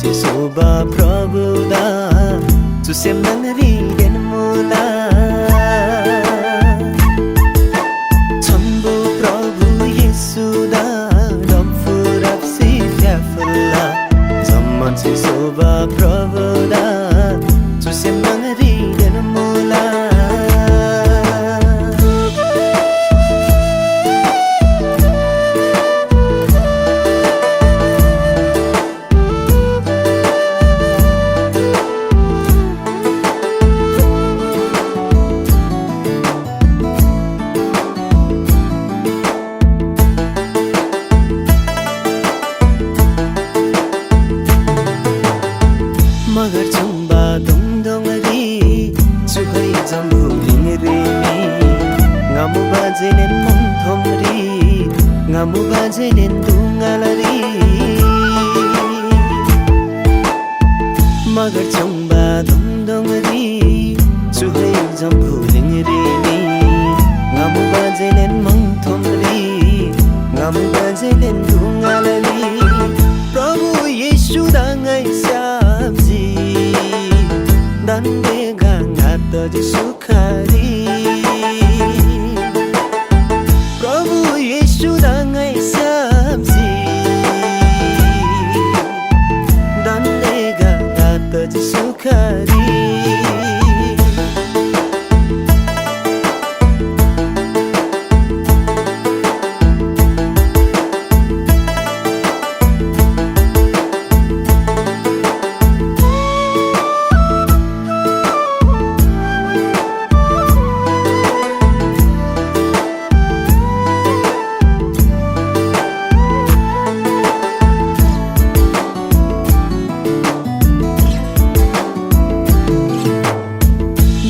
Soba Prabhuda Tusem nangri den mula Chambu Prabhu Yesuda Ramfurab Sifyafula Zaman se Soba Prabhuda Tusem nangri den mula Magar chumba dong dongari chuhai jambu lingre mi ngamu bajenen mong thomri ngamu bajenen dungalari Magar chumba dong dongari chuhai jambu lingre mi ngamu bajenen mong thomri ngamu bajenen dungalari Prabhu Yeshu dangai syamji Dande ganga di sukhari Prabhu Yeshu dangai syamji Dande ganga di sukhari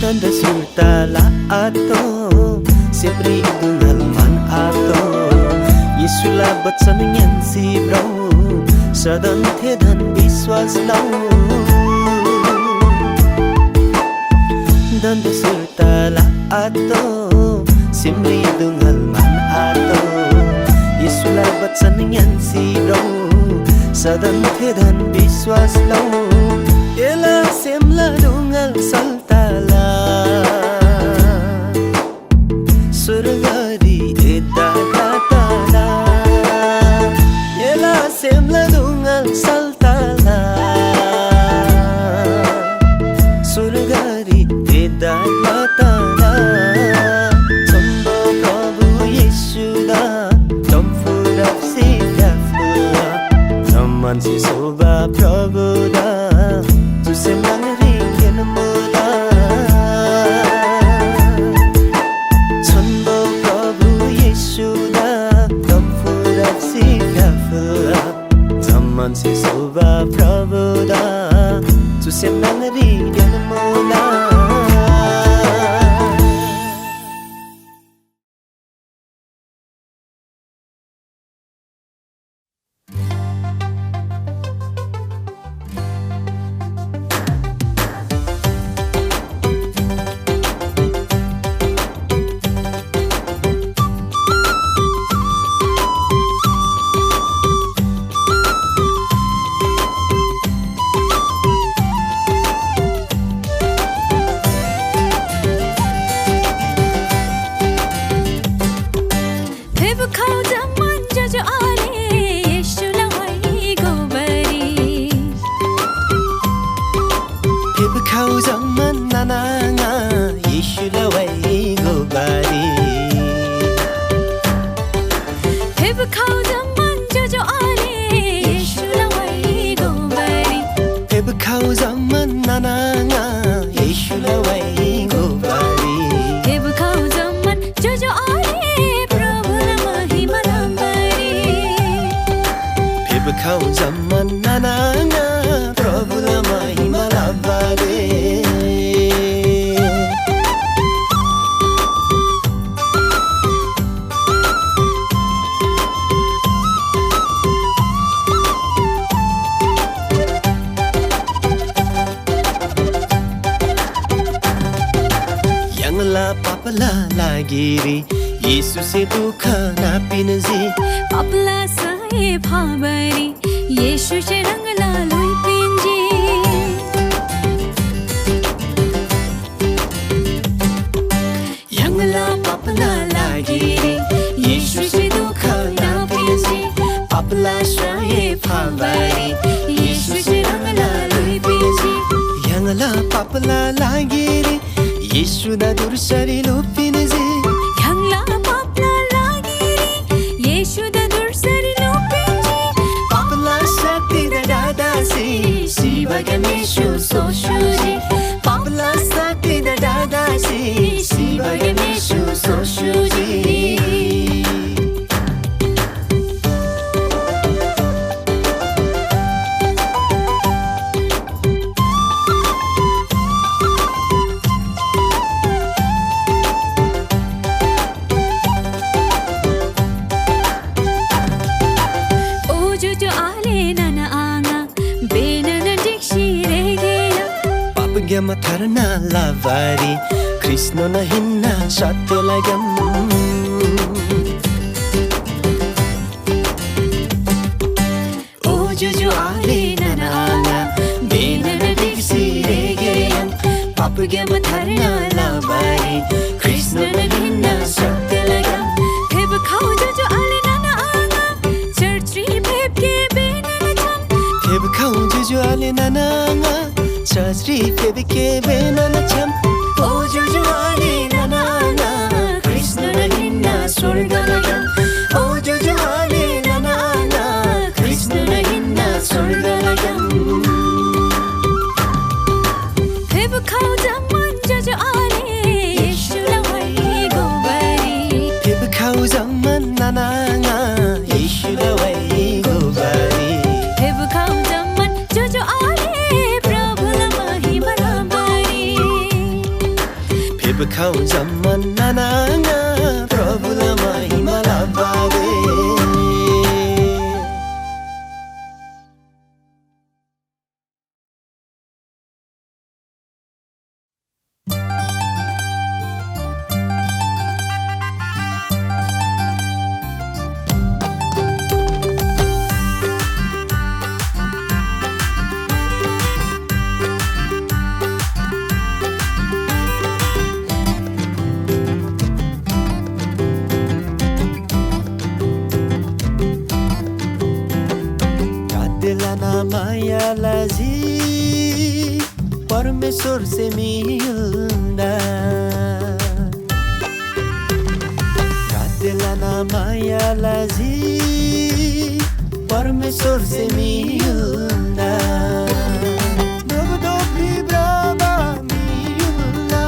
Danda sultala ato Siyempre idungalman ato Yesula batsan yan si bro Sadan thedan biswas lau Danda sultala ato Siyempre idungalman ato Yesula batsan yan si bro Sadan thedan biswas lau Ela semla dungal saltala Surgari edda gatala Ela semla dungal saltala Surgari edda gatala Chambo Prabhu Yeshuda Tamfurab Sifyafula Zaman si Soba Prabhuda Tusem nangri den mula Chambo Prabhu Yeshuda Tamfurab Sifyafula Zaman si Soba Prabhuda Tusem nangri den mula खाऊ जमन जो आले येशूला वैगो बरी Pib khau zaman nananga Yeshula waigo bari Pib खाऊ जमन जो आले येशूला वैगो बरी Pib khau zaman nananga Yeshula waigo bari Pib खाऊ जमन जो आले प्रभुला महिमा बरी Pib khau zaman nananga Prabhula mahima labare Yangla papala lagiri Yesu se dukha na pinzi पापला सहे भाबरी येशू से रंगला लोई पिंजी Yangla papala lagiri Yesu se dukha na pinzi Papala shaye phabari Yesu se rangla lui pinzi Yangla papala lagiri Yesu da dursari lu pinzi 향라 पापला लागिरी येशू द दुर्सरी लो पिंजी Papala sakti da dadasi Siva Ganeshu soshuji Papala sakti da dadasi Siva Ganeshu soshuji ओ जो आले नना आंगा Bannon दिक्षी रेगेला Papagama tharna lavari Krishna na hinna satya lagam O jo ale nana anga Benana diksi regeyam Papagama tharna lavari Krishna na hinna satya lagam Feb खाऊ जो आले नना आंगा चर्ची Feb के Bannon छम Peb khau jo ale nana anga Chasri peb ke benana cham O jo ale nana anga Krishna na hinna swarga lagam O jo ale nana anga Krishna na hinna swarga lagam Feb खाऊ जमन जो आले येशूला वैगो बरी Peb khau zaman nananga Yeshula waigo bari Feb खाऊ जमन जो आले प्रभुला महिमा बरी Peb khau zaman nananga Prabhula mahima labare दिलाना माया लाजी परमेश्वर से मिल्दा दिलाना माया लाजी परमेश्वर से मिल्दा dobry brawa miula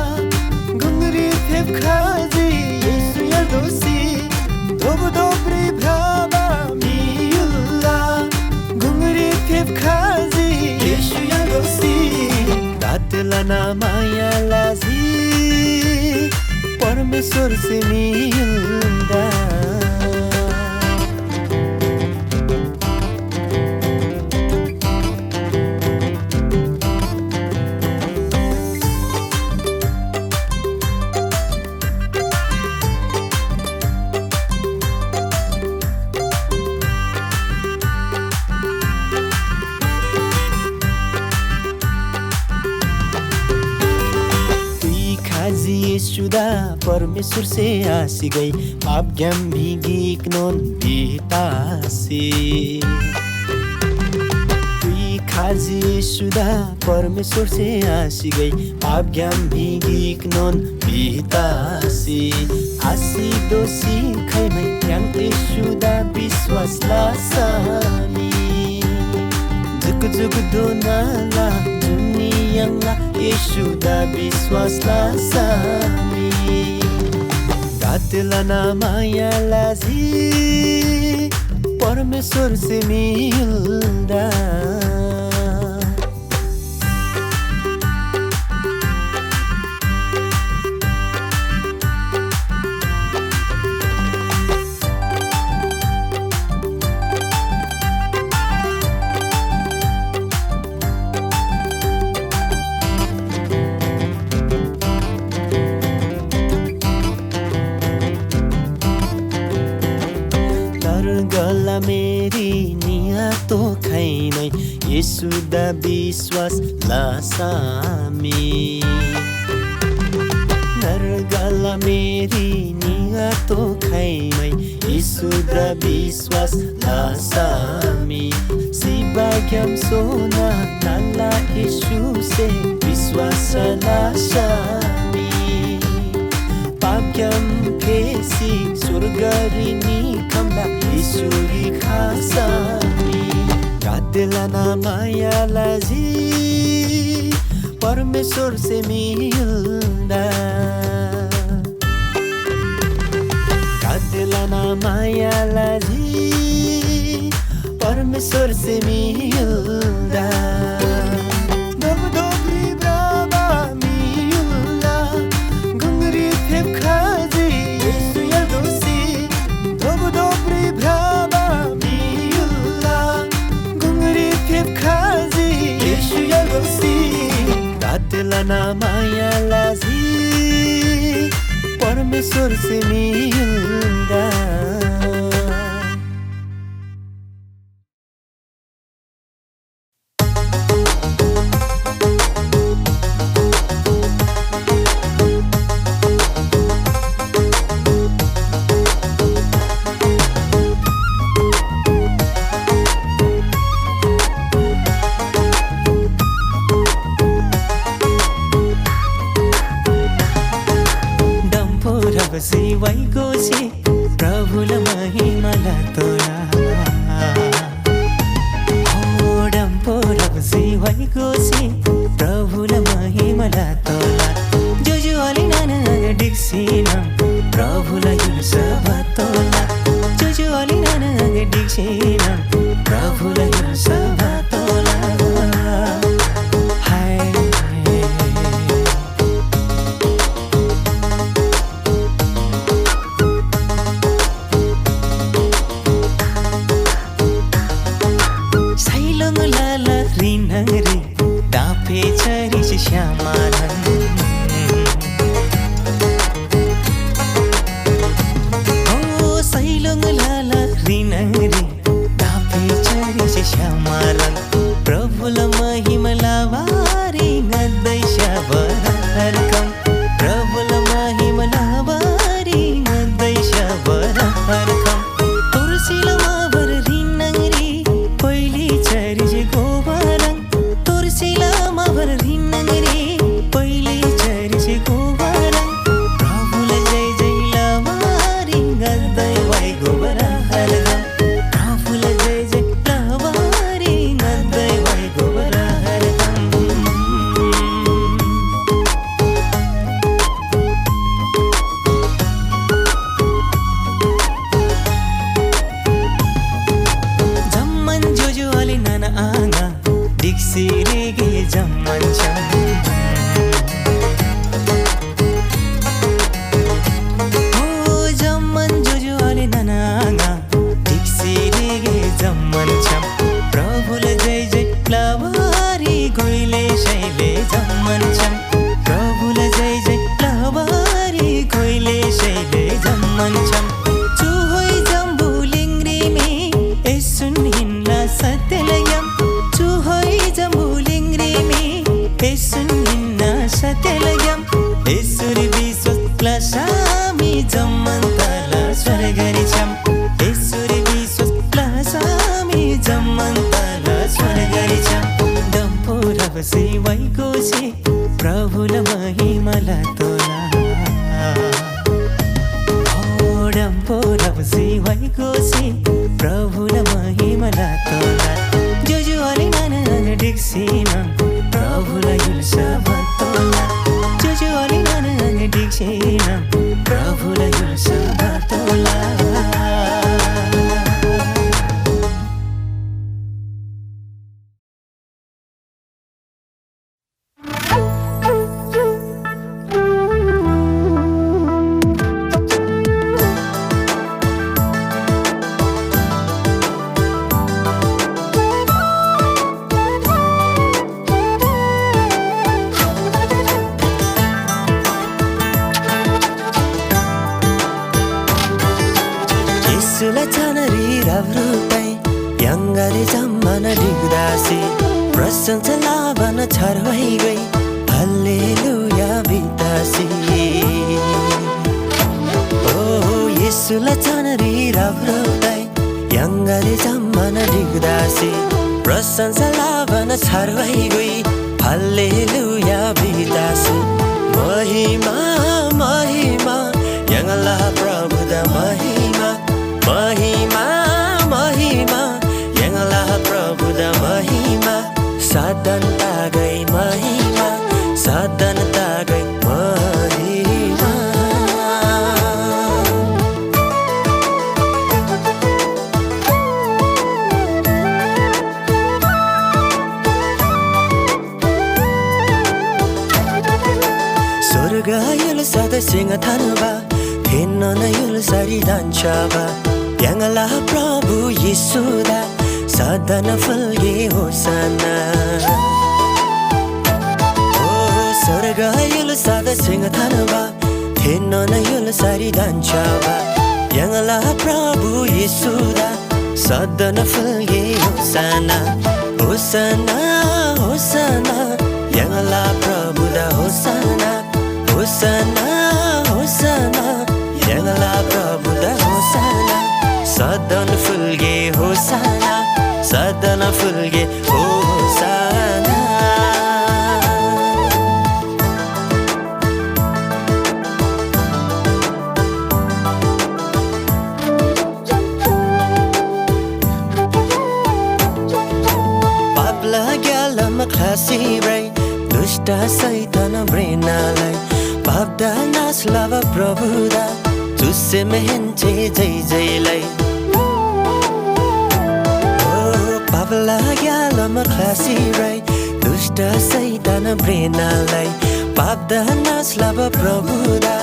gungri thep khazi yesu ya dosi dobry brawa miula gungri thep khazi yesu ya dosi datlana maya lazi परमेश्वर से मिल्दा यीशुदा परमेश्वर से आसी गई पाप ज्ञान भीगी नोन बीतासी खाजी यीशुदा परमेश्वर से आसी गई पाप ज्ञान भीगी नोन बीतासी आसी दोषी खैमै yang यीशुदा विश्वास लासामी जुग donala दुनियाला यीशुदा विश्वास लासामी गातेला माया लाजी परमेश्वर से मिल्दा गला मेरी निया तो खैनै यीशुदा विश्वास लासामी नरगला मेरी निया तो खैनै यीशुदा विश्वास लासामी सिबाग्यम सोना नाला यीशु से विश्वास लासामी पाग्यम केसी स्वर्गरिनी कमला ईश्वरी खासामी गादेला माया लाजी परमेश्वर से मिल्दा गादेला माया लाजी परमेश्वर से मिल्दा गातेला माया लाजी परमेश्वर से मिल्दा सिवाइकोसी प्रभुला महिमाला तोला डम्पोरब सिवाइकोसी प्रभुला महिमाला तोला जोजो अलिनाना डिक्सिना प्रभुला युसभा तोला जोजो अलिनाना डिक्सिना प्रभुला युसभा तोला rinangri dape chari shamaran oh sailong lala rinangri dape chari shamaran prabhula mahimala vari ngadai shabarakam prabhula mahimala vari ngadai shabarakam tursila mavar rinangri poili chari gobaran तुर्सिला Mawar धिन्नगरी पहिले चरिसे गोबारन प्रभुले जय जय लवारी गर्दै भई गोबरा हरदम प्रभुले जय जय लवारी गर्दै भई गोबरा हरदम जम्मन जोजो अले नाना आगा दिक्सिरेगे जम्मन ओ जम्मन जोजो अले नानागा दिक्सिरेगे जम्मन प्रभुले जय जय लवारी कोइले शैले जम्मन प्रभुले जय जय लवारी कोइले शैले जम्मन चुहोइ जम्बु लिङ्ग्री मे एसुन हिन्ला सत्यलयम चुहोइ जम्बु लिङ्ग्री मे एसुन हिन्ना सत्यलयम एसुरी विश्वास रौसी भइकोसी प्रभुलाई महिमाला तोला डम्बो रौसी भइकोसी प्रभुलाई महिमाला तोला जुजुवाले नाना डिक्सीमा प्रभुलाई युल्छ भतोला जुजुवाले नाना डिक्सीमा प्रभुलाई युल्छ भतोला Yesulah canari ravrupai Yanggari zammana digdasi Prasansa lavana charvai gai Hallelujah bitasi Oh Yesulah canari ravrupai Yanggari zammana digdasi Prasansa lavana charvai gai Hallelujah bitasi Mahima Mahima Yang Allah Prabhu da Mahima Mahima, Mahima Yang Allah Prabhu da Mahima Sadan tagai Mahima Sadan tagai Mahima Surga yul sada singa thanba Hinna na yul sari danchaba Yang Allah Prabhu Yesuda Sadana falge hosana Oh Surga yul sada singa thanba Hinna na yul sari danchaba Yang Allah Prabhu Yesuda Sadana falge hosana Hosana, Hosana Yang Allah Prabhu da Hosana Hosana, Hosana Yang Allah Prabhu da Hosana Sadana fulge Hosana Sadana fulge Hosana Babla gyala maklasi rai Dushta saitana brenalai Babda naslava Prabhuda तुझसे मेहनचे जय जयलाई पापला ग्यालमा खासी राई दुष्ट सैतान ब्रेनालाई पापदा नास्लाब प्रभुदा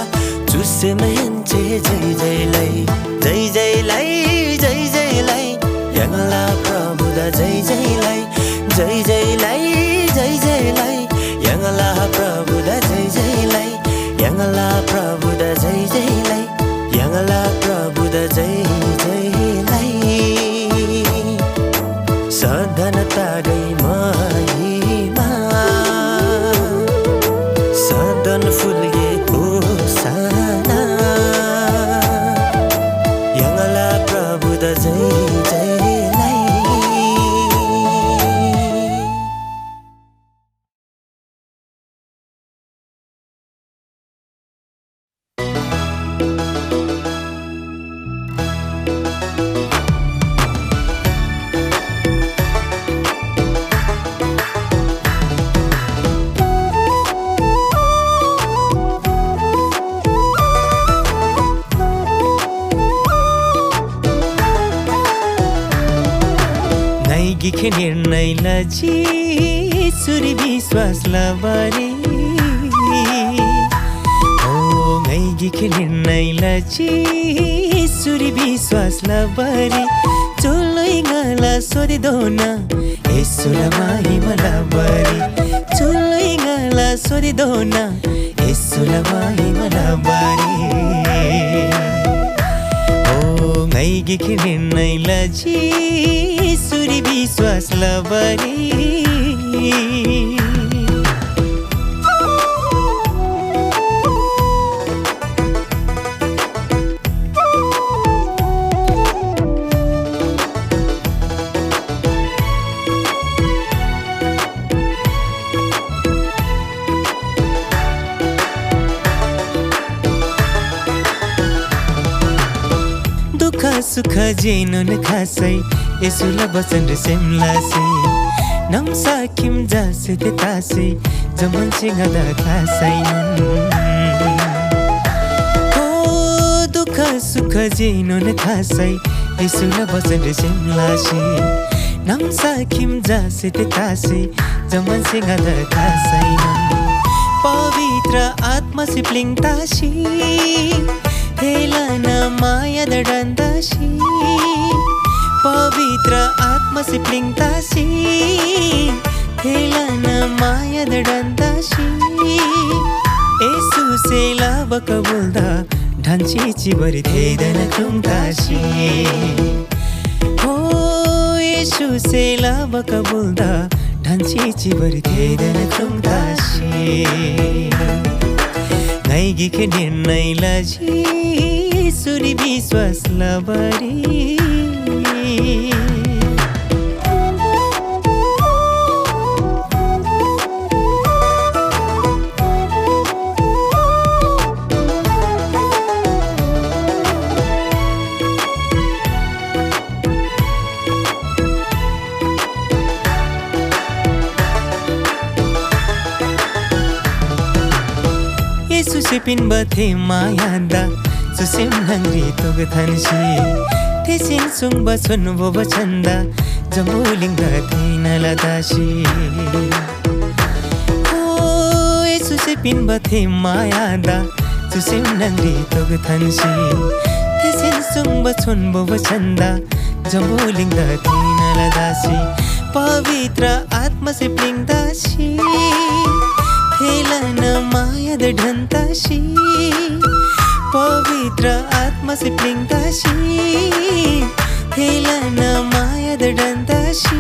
तुझसे मेहनचे जय जयलाई जय जयलाई जय जयलाई यंगला प्रभुदा जय जयलाई जय जयलाई जय जयलाई यंगला प्रभुदा जय जयलाई यंगला प्रभुदा जय जयलाई Yang Allah Prabhu da jai jai lai Sadhana tagai mahima Sadhana fulge hosana Yang Allah Prabhu da jai jai lai गिखे निर्णय लजी सुरी विश्वास लबारे ओ गई गिखे निर्णय लजी सुरी विश्वास लबारे चोलोई गला सोरे दोना यसुला महिमा लबारे चोलोई गला सोरे दोना यसुला महिमा लबारे ओ गई गिखे निर्णय लजी सुरी विश्वास लबारे सुख जेनो न खासै यसुला बचन र सेमलासे नम साकिम जासे ते तासे जमन सिंगदा खासैनन् हो दुख सुख जेनो न खासै यसुला बचन र सेमलासे नम साकिम जासे ते तासे जमन सिंगदा खासैनन् पवित्र आत्मा सिप्लिङ तासी हेलन माया दडन्दासी पवित्र आत्मा सिप्लिङ तासी हेलन माया दडन्दासी यसु सेला बकबुल्दा ढान्ची चिबरी थेदन खुङतासी हो यसु सेला बकबुल्दा ढान्ची चिबरी थेदन खुङतासी नाइगी के निर्णय लाजी सुरी विश्वास लबरी सुसिपिन बथे मायादा सुसिम हंग्री तुग थनसी थिसिन सुङ बछन वो बछन्दा जम्बुलिङ थिन लदासी ओ सुसिपिन बथे मायादा सुसिम हंग्री तुग थनसी थिसिन सुङ बछन वो बछन्दा जम्बुलिङ थिन लदासी पवित्र आत्मा सिप्लिङ दासी हेलन माया दढन्तासी पवित्र आत्मा सिप्लिङ तासी हेलन माया दढन्तासी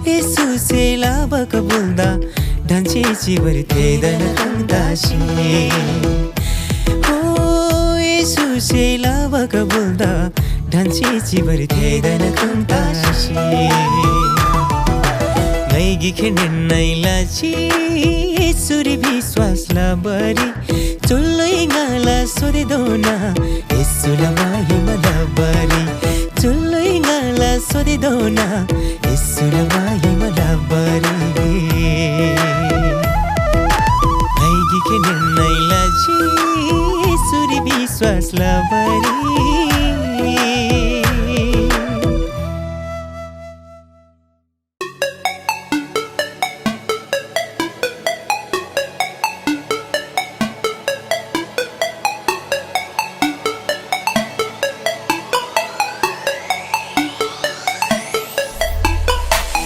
यसु सेला बकबुल्दा ढान्ची चिबरी थेदन खुङतासी हो यसु सेला बकबुल्दा ढान्ची चिबरी थेदन खुङतासी नाइगी के निर्णय लाजी सुरी विश्वास लबरी चुल्लै गाला सोधे दोना यसुला महिमा लबरी चुल्लै गाला सोधे दोना यसुला महिमा लबरी नाइगी के निर्णय लाजी सुरी विश्वास लबरी